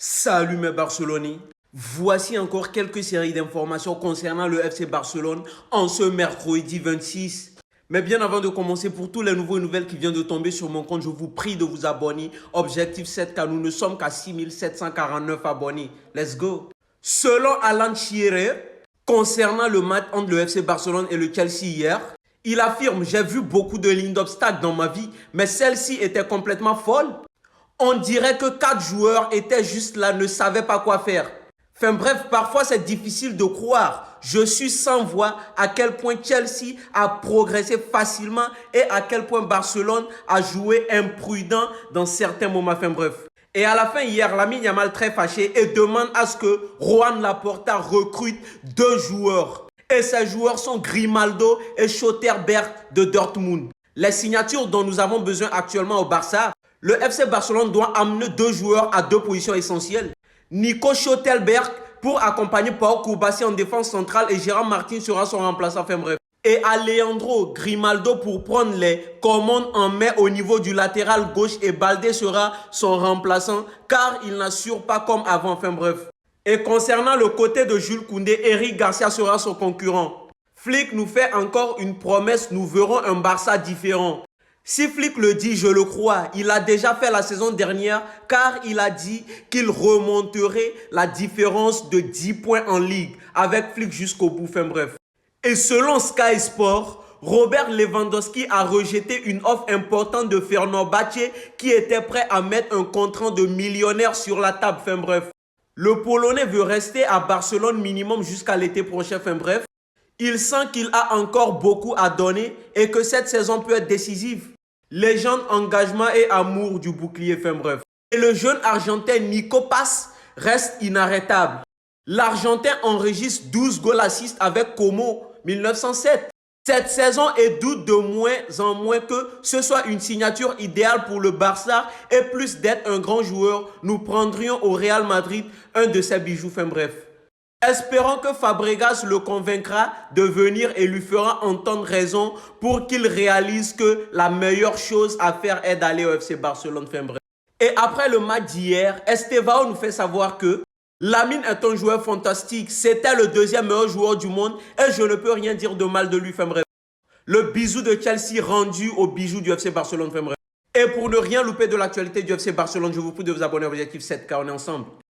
Salut mes Barcelonais, voici encore quelques séries d'informations concernant le FC Barcelone en ce mercredi 26. Mais bien avant de commencer, pour tous les nouveaux nouvelles qui viennent de tomber sur mon compte, je vous prie de vous abonner. Objectif 7 car nous ne sommes qu'à 6749 abonnés. Let's go. Selon Alan Shearer, concernant le match entre le FC Barcelone et le Chelsea hier, il affirme: j'ai vu beaucoup de lignes d'obstacles dans ma vie, mais celle-ci était complètement folle. On dirait que 4 joueurs étaient juste là, ne savaient pas quoi faire. Enfin bref, parfois c'est difficile de croire. Je suis sans voix à quel point Chelsea a progressé facilement et à quel point Barcelone a joué imprudent dans certains moments. Enfin bref. Et à la fin hier, Lamine Yamal très fâché et demande à ce que Joan Laporta recrute 2 joueurs. Et ces joueurs sont Grimaldo et Schlotterbeck de Dortmund. Les signatures dont nous avons besoin actuellement au Barça. Le FC Barcelone doit amener 2 joueurs à 2 positions essentielles. Nico Schlotterbeck pour accompagner Pau Cubarsí en défense centrale et Gérard Martin sera son remplaçant. Enfin bref. Et Alejandro Grimaldo pour prendre les commandes en main au niveau du latéral gauche et Baldé sera son remplaçant car il n'assure pas comme avant. Enfin bref. Et concernant le côté de Jules Koundé, Eric Garcia sera son concurrent. Flick nous fait encore une promesse, nous verrons un Barça différent. Si Flick le dit, je le crois. Il a déjà fait la saison dernière car il a dit qu'il remonterait la différence de 10 points en Ligue avec Flick jusqu'au bout. Enfin bref. Et selon Sky Sport, Robert Lewandowski a rejeté une offre importante de Fenerbahçe qui était prêt à mettre un contrat de millionnaire sur la table. Enfin bref. Le Polonais veut rester à Barcelone minimum jusqu'à l'été prochain. Enfin bref. Il sent qu'il a encore beaucoup à donner et que cette saison peut être décisive. Légende, engagement et amour du bouclier. Enfin bref. Et le jeune Argentin Nico Paz reste inarrêtable. L'Argentin enregistre 12 goals assists avec Como 1907. Cette saison est doute de moins en moins que ce soit une signature idéale pour le Barça et plus d'être un grand joueur, nous prendrions au Real Madrid un de ses bijoux. Enfin bref. Espérons que Fabregas le convaincra de venir et lui fera entendre raison pour qu'il réalise que la meilleure chose à faire est d'aller au FC Barcelone. Enfin bref. Et après le match d'hier, Estevao nous fait savoir que Lamine est un joueur fantastique. C'était le 2e meilleur joueur du monde et je ne peux rien dire de mal de lui. Enfin bref. Le bisou de Chelsea rendu au bijou du FC Barcelone. Enfin bref. Et pour ne rien louper de l'actualité du FC Barcelone, je vous prie de vous abonner à Objectif 7 car on est ensemble.